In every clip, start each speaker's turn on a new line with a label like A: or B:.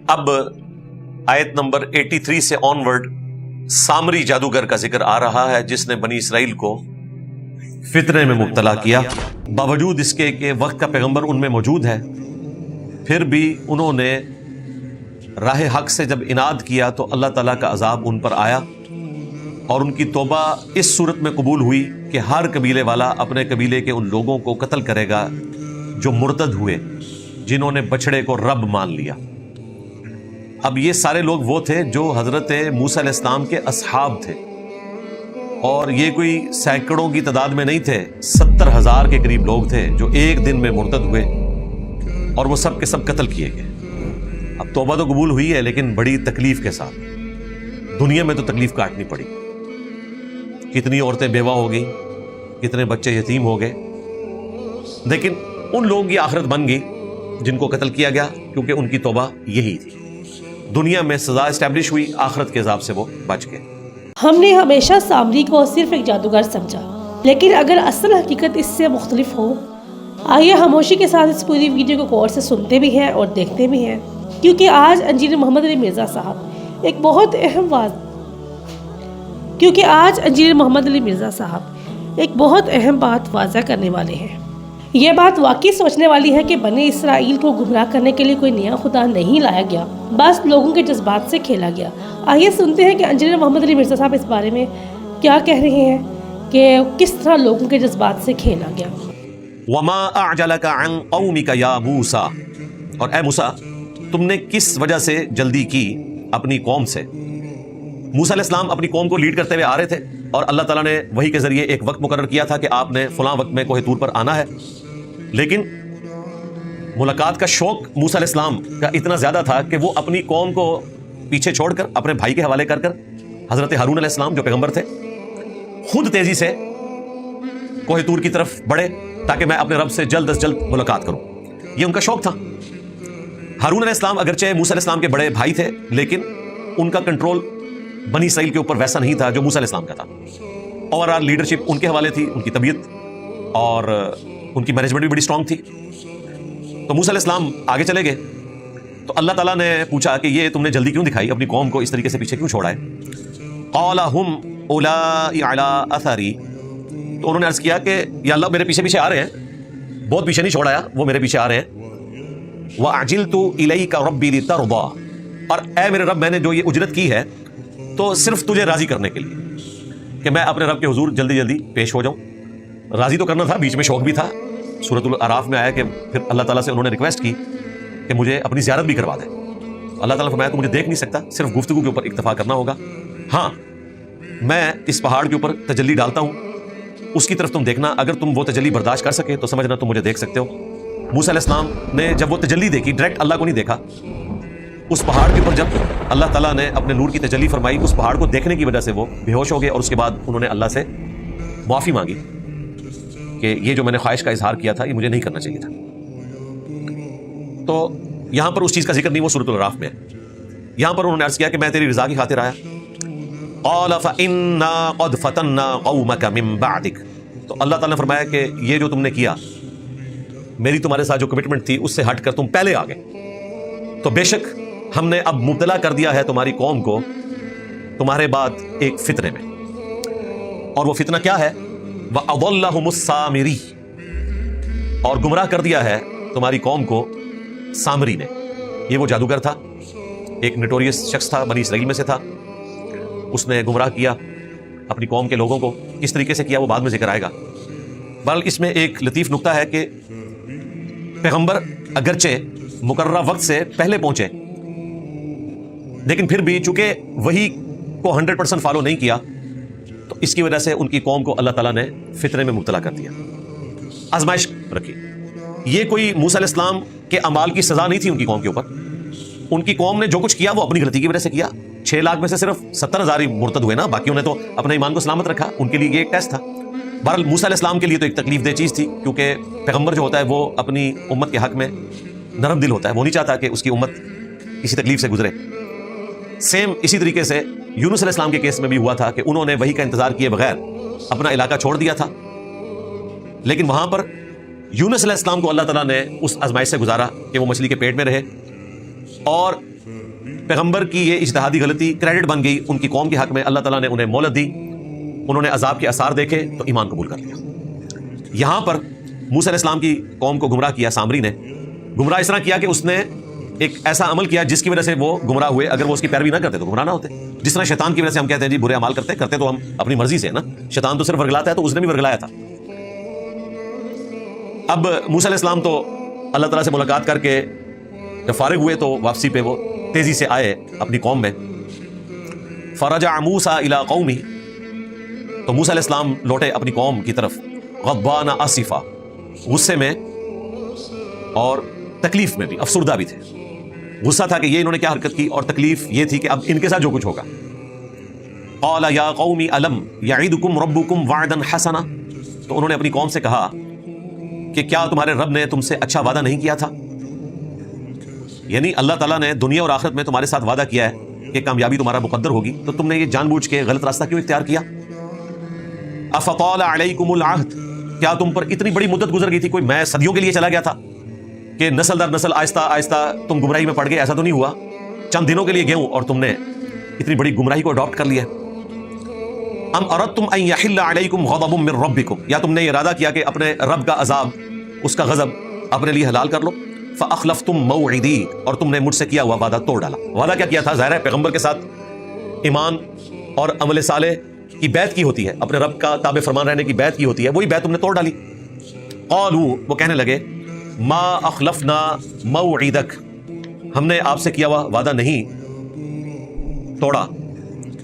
A: اب آیت نمبر 83 سے آنورڈ سامری جادوگر کا ذکر آ رہا ہے جس نے بنی اسرائیل کو فتنے میں مبتلا کیا، باوجود اس کے کہ وقت کا پیغمبر ان میں موجود ہے، پھر بھی انہوں نے راہ حق سے جب اناد کیا تو اللہ تعالیٰ کا عذاب ان پر آیا، اور ان کی توبہ اس صورت میں قبول ہوئی کہ ہر قبیلے والا اپنے قبیلے کے ان لوگوں کو قتل کرے گا جو مرتد ہوئے، جنہوں نے بچڑے کو رب مان لیا۔ اب یہ سارے لوگ وہ تھے جو حضرت موسیٰ علیہ السلام کے اصحاب تھے، اور یہ کوئی سینکڑوں کی تعداد میں نہیں تھے، 70,000 کے قریب لوگ تھے جو ایک دن میں مرتد ہوئے، اور وہ سب کے سب قتل کیے گئے۔ اب توبہ تو قبول ہوئی ہے لیکن بڑی تکلیف کے ساتھ، دنیا میں تو تکلیف کاٹنی پڑی، کتنی عورتیں بیوہ ہو گئیں، کتنے بچے یتیم ہو گئے، لیکن ان لوگوں کی آخرت بن گئی جن کو قتل کیا گیا، کیونکہ ان کی توبہ یہی تھی۔ دنیا میں سزا اسٹیبلش ہوئی، آخرت کے عذاب سے وہ بچ گئے۔
B: ہم نے ہمیشہ سامری کو صرف ایک جادوگر سمجھا، لیکن اگر اصل حقیقت اس سے مختلف ہو، آئیے خاموشی کے ساتھ اس پوری ویڈیو کو غور سے سنتے بھی ہیں اور دیکھتے بھی ہیں، کیونکہ آج انجینئر محمد علی مرزا صاحب ایک بہت اہم بات واضح کرنے والے ہیں۔ یہ بات واقعی سوچنے والی ہے کہ بنی اسرائیل کو گمراہ کرنے کے لیے کوئی نیا خدا نہیں لایا گیا، بس لوگوں کے جذبات سے کھیلا گیا۔ آئیے سنتے ہیں کہ انجینئر محمد علی مرزا صاحب اس بارے میں کیا کہہ رہے ہیں کہ کس طرح لوگوں کے جذبات سے کھیلا گیا۔
A: وما اعجلک عن قومک یا موسیٰ، اور اے موسیٰ تم نے کس وجہ سے جلدی کی اپنی قوم سے؟ موسیٰ علیہ السلام اپنی قوم کو لیڈ کرتے ہوئے آ رہے تھے، اور اللہ تعالیٰ نے وحی کے ذریعے ایک وقت مقرر کیا تھا کہ آپ نے فلاں وقت میں کوہ طور پر آنا ہے، لیکن ملاقات کا شوق موسیٰ علیہ السلام کا اتنا زیادہ تھا کہ وہ اپنی قوم کو پیچھے چھوڑ کر اپنے بھائی کے حوالے کر حضرت ہارون علیہ السلام جو پیغمبر تھے خود تیزی سے کوہ طور کی طرف بڑھے تاکہ میں اپنے رب سے جلد از جلد ملاقات کروں۔ یہ ان کا شوق تھا۔ ہارون علیہ السلام اگرچہ موسیٰ علیہ السلام کے بڑے بھائی تھے، لیکن ان کا کنٹرول بنی اسرائیل کے اوپر ویسا نہیں تھا جو موسیٰ علیہ السلام کا تھا۔ اوورآل لیڈرشپ ان کے حوالے تھی، ان کی طبیعت اور ان کی مینجمنٹ بھی بڑی اسٹرانگ تھی۔ تو موسیٰ علیہ السلام آگے چلے گئے، تو اللہ تعالیٰ نے پوچھا کہ یہ تم نے جلدی کیوں دکھائی، اپنی قوم کو اس طریقے سے پیچھے کیوں چھوڑا ہے؟ قال ہم اولائی علی اثری، تو انہوں نے عرض کیا کہ یا اللہ میرے پیچھے آ رہے ہیں، بہت پیچھے نہیں چھوڑایا، وہ میرے پیچھے آ رہے ہیں۔ وَأَعْجِلْتُ إِلَيْكَ رَبِّي لِتَرْضَىٰ، اور اے میرے رب میں نے جو یہ اجرت کی ہے تو صرف تجھے راضی کرنے کے لیے کہ میں اپنے رب کے حضور جلدی جلدی پیش ہو جاؤں۔ راضی تو کرنا تھا، بیچ میں شوق بھی تھا۔ سورۃ الاعراف میں آیا کہ پھر اللہ تعالیٰ سے انہوں نے ریکویسٹ کی کہ مجھے اپنی زیارت بھی کروا دے۔ اللہ تعالیٰ نے فرمایا تو مجھے دیکھ نہیں سکتا، صرف گفتگو کے اوپر اکتفا کرنا ہوگا، ہاں میں اس پہاڑ کے اوپر تجلی ڈالتا ہوں، اس کی طرف تم دیکھنا، اگر تم وہ تجلی برداشت کر سکے تو سمجھنا تم مجھے دیکھ سکتے ہو۔ موسیٰ علیہ السلام نے جب وہ تجلی دیکھی، ڈائریکٹ اللہ کو نہیں دیکھا، اس پہاڑ کے اوپر جب اللہ تعالیٰ نے اپنے نور کی تجلی فرمائی، اس پہاڑ کو دیکھنے کی وجہ سے وہ بے ہوش ہو گئے، اور اس کے بعد انہوں نے اللہ سے معافی مانگی کہ یہ جو میں نے خواہش کا اظہار کیا تھا یہ مجھے نہیں کرنا چاہیے تھا۔ تو یہاں پر اس چیز کا ذکر نہیں، وہ سورۃ الاعراف میں ہے۔ یہاں پر انہوں نے عرض کیا کہ میں تیری رضا کی خاطر آیا۔ قال فإنا قد فتنا قومك من بعدك، تو اللہ تعالیٰ نے فرمایا کہ یہ جو تم نے کیا، میری تمہارے ساتھ جو کمٹمنٹ تھی اس سے ہٹ کر تم پہلے آ گئے، تو بے شک ہم نے اب مبتلا کر دیا ہے تمہاری قوم کو تمہارے بعد ایک فتنے میں، اور وہ فتنہ کیا ہے؟ وَأَضَلَّهُمُ السَّامِرِي، اور گمراہ کر دیا ہے تمہاری قوم کو سامری نے۔ یہ وہ جادوگر تھا، ایک نٹوریس شخص تھا، بنی اسرائیل میں سے تھا، اس نے گمراہ کیا اپنی قوم کے لوگوں کو۔ کس طریقے سے کیا وہ بعد میں ذکر آئے گا۔ بہرحال اس میں ایک لطیف نکتہ ہے کہ پیغمبر اگرچہ مقررہ وقت سے پہلے پہنچے، لیکن پھر بھی چونکہ وہی کو 100% فالو نہیں کیا، تو اس کی وجہ سے ان کی قوم کو اللہ تعالیٰ نے فتنے میں مبتلا کر دیا، آزمائش رکھی۔ یہ کوئی موسیٰ علیہ السلام کے اعمال کی سزا نہیں تھی ان کی قوم کے اوپر، ان کی قوم نے جو کچھ کیا وہ اپنی غلطی کی وجہ سے کیا۔ 6 لاکھ میں سے صرف 70,000 ہی مرتد ہوئے نا، باقیوں نے تو اپنے ایمان کو سلامت رکھا، ان کے لیے یہ ایک ٹیسٹ تھا۔ بہرحال موسیٰ علیہ السلام کے لیے تو ایک تکلیف دہ چیز تھی، کیونکہ پیغمبر جو ہوتا ہے وہ اپنی امت کے حق میں نرم دل ہوتا ہے، وہ نہیں چاہتا کہ اس کی امت کسی تکلیف سے گزرے۔ سیم اسی طریقے سے یونس علیہ السلام کے کیس میں بھی ہوا تھا کہ انہوں نے وحی کا انتظار کیے بغیر اپنا علاقہ چھوڑ دیا تھا، لیکن وہاں پر یونس علیہ السلام کو اللہ تعالیٰ نے اس آزمائش سے گزارا کہ وہ مچھلی کے پیٹ میں رہے، اور پیغمبر کی یہ اجتہادی غلطی کریڈٹ بن گئی ان کی قوم کے حق میں. اللہ تعالیٰ نے انہیں مہلت دی, انہوں نے عذاب کے آثار دیکھے تو ایمان قبول کر لیا. یہاں پر موسیٰ علیہ السلام کی قوم کو گمراہ کیا سامری نے. گمراہ اس طرح کیا کہ اس نے ایک ایسا عمل کیا جس کی وجہ سے وہ گمراہ ہوئے. اگر وہ اس کی پیروی نہ کرتے تو گمراہ نہ ہوتے. جس طرح شیطان کی وجہ سے ہم کہتے ہیں جی برے اعمال کرتے تو ہم اپنی مرضی سے نا, شیطان تو صرف ورگلاتا ہے, تو اس نے بھی ورگلایا تھا. اب موسیٰ علیہ السلام تو اللہ تعالیٰ سے ملاقات کر کے جب فارغ ہوئے تو واپسی پہ وہ تیزی سے آئے اپنی قوم میں. فرجع موسیٰ الی قومی, تو موسیٰ علیہ السلام لوٹے اپنی قوم کی طرف غضبان آصفا, غصے میں اور تکلیف میں بھی, افسردہ بھی تھے. غصہ تھا کہ یہ انہوں نے کیا حرکت کی, اور تکلیف یہ تھی کہ اب ان کے ساتھ جو کچھ ہوگا. قال یا قوم الم یعدکم ربکم وعدا حسنا, تو انہوں نے اپنی قوم سے کہا کہ کیا تمہارے رب نے تم سے اچھا وعدہ نہیں کیا تھا؟ یعنی اللہ تعالیٰ نے دنیا اور آخرت میں تمہارے ساتھ وعدہ کیا ہے کہ کامیابی تمہارا مقدر ہوگی, تو تم نے یہ جان بوجھ کے غلط راستہ کیوں اختیار کیا؟ افطال علیکم العہد, کیا تم پر اتنی بڑی مدت گزر گئی تھی, کوئی میں صدیوں کے لیے چلا گیا تھا کہ نسل در نسل آہستہ آہستہ تم گمراہی میں پڑ گئے؟ ایسا تو نہیں ہوا, چند دنوں کے لیے گئے ہوں اور تم نے اتنی بڑی گمراہی کو اڈاپٹ کر لیا. ام اردتم ان یحل علیکم غضب من ربکم, یا تم نے ارادہ کیا کہ اپنے رب کا عذاب, اس کا غضب اپنے لیے حلال کر لو. فاخلفتم موعدی, اور تم نے مجھ سے کیا ہوا وعدہ توڑ ڈالا. وعدہ کیا کیا تھا؟ ظاہر ہے پیغمبر کے ساتھ ایمان اور عمل صالح کی بیعت کی ہوتی ہے, اپنے رب کا تابع فرمان رہنے کی بیعت کی ہوتی ہے, وہی بیعت تم نے توڑ ڈالی. قالوا, وہ کہنے لگے, ما اخلفنا موعدک, ہم نے آپ سے کیا ہوا وعدہ نہیں توڑا,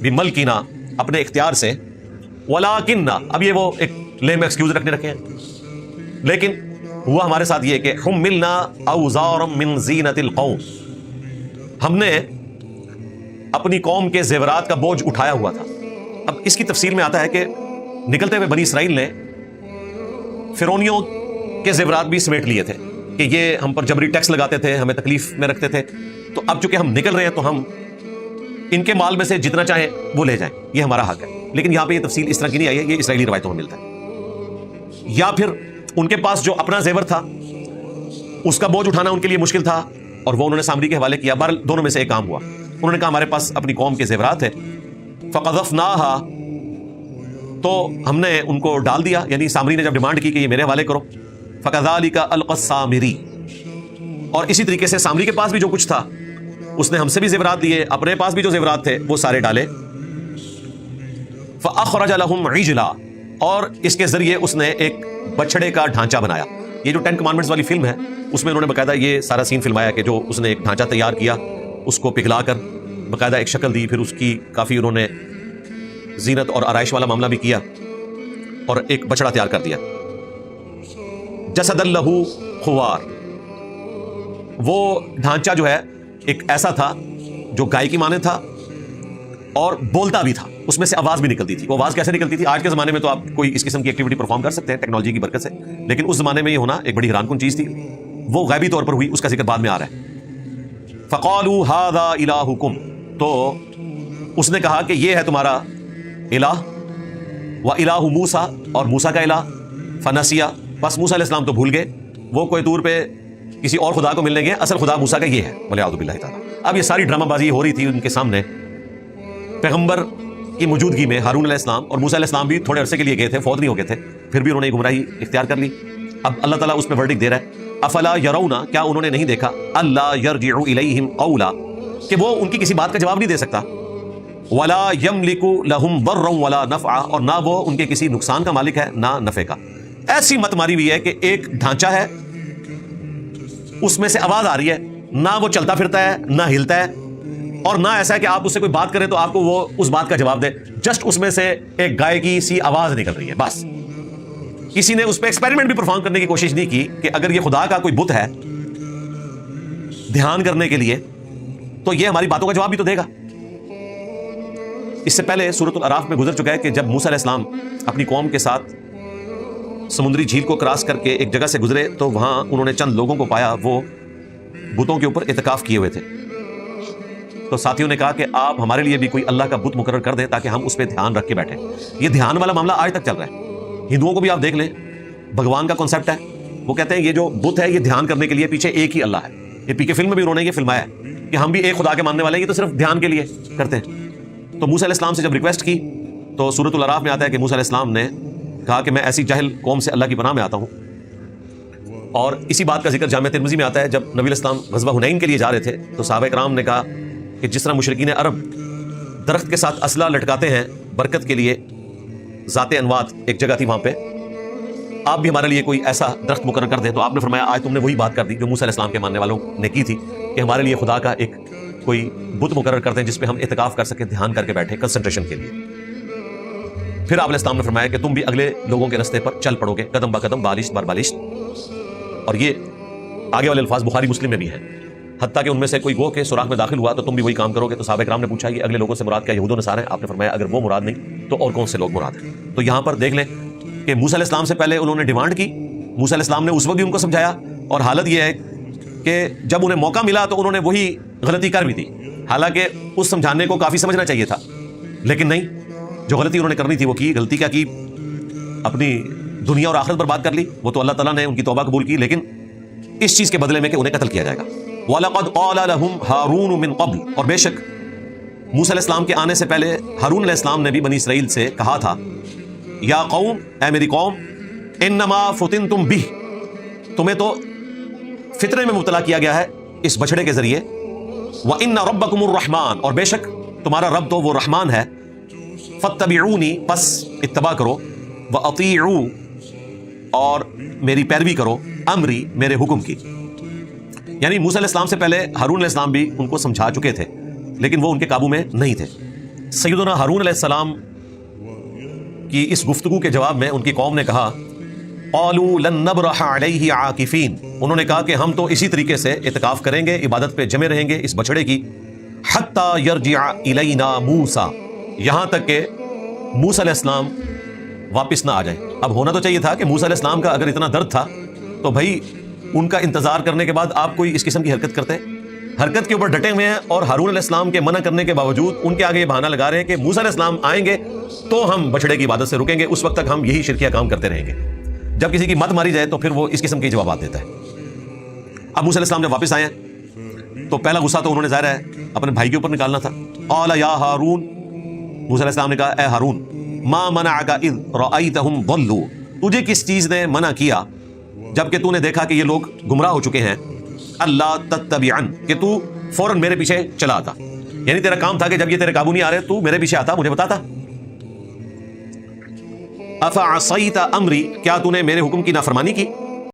A: بملکنا, اپنے اختیار سے, ولکننا, اب یہ وہ ایک لیم ایکسکیوز رکھے ہیں, لیکن ہوا ہمارے ساتھ یہ کہ حملنا اوزارا من زینت القوم, ہم نے اپنی قوم کے زیورات کا بوجھ اٹھایا ہوا تھا. اب اس کی تفسیر میں آتا ہے کہ نکلتے ہوئے بنی اسرائیل نے فرعونیوں کے زیورات بھی سمیٹ لیے تھے کہ یہ ہم پر جبری ٹیکس لگاتے تھے, ہمیں تکلیف میں رکھتے تھے, تو اب چونکہ ہم نکل رہے ہیں تو ہم ان کے مال میں سے جتنا چاہیں وہ لے جائیں, یہ ہمارا حق ہے. لیکن یہاں پہ یہ تفصیل اس طرح کی نہیں آئی ہے, یہ اسرائیلی روایتوں میں ملتا ہے. یا پھر ان کے پاس جو اپنا زیور تھا اس کا بوجھ اٹھانا ان کے لیے مشکل تھا اور وہ انہوں نے سامری کے حوالے کیا. بہرحال دونوں میں سے ایک کام ہوا. انہوں نے کہا ہمارے پاس اپنی قوم کے زیورات ہیں, فقذفناها, تو ہم نے ان کو ڈال دیا, یعنی سامری نے جب ڈیمانڈ کی کہ یہ میرے حوالے کرو, فکذالک القی السامری, اور اسی طریقے سے سامری کے پاس بھی جو کچھ تھا اس نے ہم سے بھی زیورات دیے, اپنے پاس بھی جو زیورات تھے وہ سارے ڈالے. فاخرج لهم عجلا, اور اس کے ذریعے اس نے ایک بچڑے کا ڈھانچہ بنایا. یہ جو 10 کمانڈمنٹس والی فلم ہے اس میں انہوں نے باقاعدہ یہ سارا سین فلمایا کہ جو اس نے ایک ڈھانچہ تیار کیا, اس کو پگھلا کر باقاعدہ ایک شکل دی, پھر اس کی کافی انہوں نے زینت اور آرائش والا معاملہ بھی کیا اور ایک بچڑا تیار کر دیا. جسد لہ خوار, وہ ڈھانچہ جو ہے ایک ایسا تھا جو گائے کی مانے تھا اور بولتا بھی تھا, اس میں سے آواز بھی نکلتی تھی. وہ آواز کیسے نکلتی تھی؟ آج کے زمانے میں تو آپ کوئی اس قسم کی ایکٹیویٹی پرفارم کر سکتے ہیں ٹیکنالوجی کی برکت سے, لیکن اس زمانے میں یہ ہونا ایک بڑی حیران کن چیز تھی. وہ غیبی طور پر ہوئی, اس کا ذکر بعد میں آ رہا ہے. فقالوا ھذا الہکم, تو اس نے کہا کہ یہ ہے تمہارا الہ, والہ موسیٰ, اور موسیٰ کا الہ. فنسیہ, بس موسیٰ علیہ السلام تو بھول گئے, وہ کوئی طور پہ کسی اور خدا کو ملنے گئے, اصل خدا موسیٰ کا یہ ہے, والعیاذ باللہ تعالیٰ. اب یہ ساری ڈرامہ بازی ہو رہی تھی ان کے سامنے پیغمبر کی موجودگی میں. ہارون علیہ السلام اور موسیٰ علیہ السلام بھی تھوڑے عرصے کے لیے گئے تھے, فوت نہیں ہو گئے تھے, پھر بھی انہوں نے گمراہی اختیار کر لی. اب اللہ تعالیٰ اس پہ ورڈکٹ دے رہا ہے. افلا یرون, کیا انہوں نے نہیں دیکھا, اللہ یرجع الیہم قولا, کہ وہ ان کی کسی بات کا جواب نہیں دے سکتا. ولا یملک لہم ضرا ولا نفعا, اور نہ وہ ان کے کسی نقصان کا مالک ہے نہ نفع کا. ایسی مت ماری ہوئی ہے کہ ایک ڈھانچہ ہے, اس میں سے آواز آ رہی ہے, نہ وہ چلتا پھرتا ہے نہ ہلتا ہے, اور نہ ایسا ہے کہ آپ اس سے کوئی بات کریں تو آپ کو وہ اس بات کا جواب دے, جسٹ اس میں سے ایک گائے کی سی آواز نکل رہی ہے بس. کسی نے اس پہ ایکسپیریمنٹ بھی پرفارم کرنے کی کوشش نہیں کی کہ اگر یہ خدا کا کوئی بت ہے دھیان کرنے کے لیے تو یہ ہماری باتوں کا جواب بھی تو دے گا. اس سے پہلے سورۃ الاعراف میں گزر چکا ہے کہ جب موسیٰ علیہ السلام اپنی قوم کے ساتھ سمندری جھیل کو کراس کر کے ایک جگہ سے گزرے تو وہاں انہوں نے چند لوگوں کو پایا, وہ بتوں کے اوپر اعتکاف کیے ہوئے تھے. تو ساتھیوں نے کہا کہ آپ ہمارے لیے بھی کوئی اللہ کا بت مقرر کر دیں تاکہ ہم اس پہ دھیان رکھ کے بیٹھیں. یہ دھیان والا معاملہ آج تک چل رہا ہے. ہندوؤں کو بھی آپ دیکھ لیں, بھگوان کا کانسیپٹ ہے, وہ کہتے ہیں یہ جو بت ہے یہ دھیان کرنے کے لیے پیچھے ایک ہی اللہ ہے. یہ پی کے فلم میں بھی انہوں نے یہ فلمایا ہے کہ ہم بھی ایک خدا کے ماننے والے ہیں, یہ تو صرف دھیان کے لیے کرتے ہیں. تو موسیٰ علیہ السلام سے جب ریکویسٹ کی تو سورۃ الاعراف میں آتا ہے کہ موسیٰ علیہ السلام نے کہا کہ میں ایسی جاہل قوم سے اللہ کی پناہ میں آتا ہوں. اور اسی بات کا ذکر جامع ترمذی میں آتا ہے, جب نبی علیہ السلام غزوہ حنین کے لیے جا رہے تھے تو صحابہ کرام نے کہا کہ جس طرح مشرکین عرب درخت کے ساتھ اسلحہ لٹکاتے ہیں برکت کے لیے, ذات انوات ایک جگہ تھی وہاں پہ, آپ بھی ہمارے لیے کوئی ایسا درخت مقرر کر دیں. تو آپ نے فرمایا آج تم نے وہی بات کر دی جو موسیٰ علیہ السلام کے ماننے والوں نے کی تھی کہ ہمارے لیے خدا کا ایک کوئی بت مقرر کر دیں جس پہ ہم اعتکاف کر سکیں, دھیان کر کے بیٹھے کنسنٹریشن کے لیے. پھر آپ علیہ السلام نے فرمایا کہ تم بھی اگلے لوگوں کے رستے پر چل پڑو گے قدم با قدم, بالشت بر بالشت. اور یہ آگے والے الفاظ بخاری مسلم میں بھی ہیں, حتیٰ کہ ان میں سے کوئی گو کہ سوراخ میں داخل ہوا تو تم بھی وہی کام کرو گے. تو صحابہ کرام نے پوچھا یہ اگلے لوگوں سے مراد کیا یہود و نصارہ ہیں؟ آپ نے فرمایا اگر وہ مراد نہیں تو اور کون سے لوگ مراد ہیں. تو یہاں پر دیکھ لیں کہ موسیٰ علیہ السلام سے پہلے انہوں نے ڈیمانڈ کی, موسیٰ علیہ السلام نے اس وقت بھی ان کو سمجھایا, اور حالت یہ ہے کہ جب انہیں موقع ملا تو انہوں نے وہی غلطی کر بھی دی. حالانکہ اس سمجھانے کو کافی سمجھنا چاہیے تھا, لیکن نہیں, جو غلطی انہوں نے کرنی تھی وہ کی. غلطی کیا کی؟ اپنی دنیا اور آخرت برباد کر لی. وہ تو اللہ تعالیٰ نے ان کی توبہ قبول کی, لیکن اس چیز کے بدلے میں کہ انہیں قتل کیا جائے گا. وَلَقَدْ قَالَ لَهُمْ هَارُونُ مِنْ قَبْلُ, اور بے شک موسیٰ علیہ السلام کے آنے سے پہلے ہارون علیہ السلام نے بھی بنی اسرائیل سے کہا تھا, یا قوم, اے میری قوم, انما فتنتم بہ, تمہیں تو فطرے میں مبتلا کیا گیا ہے اس بچڑے کے ذریعے. وَإِنَّ رَبَّكُمُ الرَّحْمَانُ, اور بے شک تمہارا رب تو وہ رحمان ہے. فَاتَّبِعُونِی, پس اتباع کرو. وَأَطِیعُوا, اور میری پیروی کرو. امری, میرے حکم کی. یعنی موسیٰ علیہ السلام سے پہلے ہارون علیہ السلام بھی ان کو سمجھا چکے تھے, لیکن وہ ان کے قابو میں نہیں تھے. سیدنا ہارون علیہ السلام کی اس گفتگو کے جواب میں ان کی قوم نے کہا, قالوا لن نبرح علیہ عاکفین, انہوں نے کہا کہ ہم تو اسی طریقے سے اعتکاف کریں گے, عبادت پہ جمے رہیں گے اس بچڑے کی, حتی یرجع الینا موسیٰ, یہاں تک کہ موسیٰ علیہ السلام واپس نہ آ جائیں. اب ہونا تو چاہیے تھا کہ موسیٰ علیہ السلام کا اگر اتنا درد تھا تو بھائی ان کا انتظار کرنے کے بعد آپ کوئی اس قسم کی حرکت کرتے. حرکت کے اوپر ڈٹے ہوئے ہیں, اور ہارون علیہ السلام کے منع کرنے کے باوجود ان کے آگے یہ بہانہ لگا رہے ہیں کہ موسیٰ علیہ السلام آئیں گے تو ہم بچڑے کی عبادت سے رکیں گے, اس وقت تک ہم یہی شرکیہ کام کرتے رہیں گے. جب کسی کی مت ماری جائے تو پھر وہ اس قسم کے جوابات دیتا ہے. اب موسیٰ علیہ السلام جب واپس آئے تو پہلا غصہ تو انہوں نے ظاہر ہے اپنے بھائی کے اوپر نکالنا تھا. قال یا ہارون, موسیٰ علیہ السلام نے کہا اے ہارون, ما منعک اذ رأیتہم ضلوا, تجھے کس چیز نے منع کیا جب کہ تو نے دیکھا کہ یہ لوگ گمراہ ہو چکے ہیں, اللہ تتبعن, کہ تو فوراً میرے پیچھے چلا آتا. یعنی تیرا کام تھا کہ جب یہ تیرے قابو نہیں آ رہے تو میرے پیچھے آتا, مجھے بتاتا. افعصیت امری, کیا تو نے میرے حکم کی نافرمانی کی؟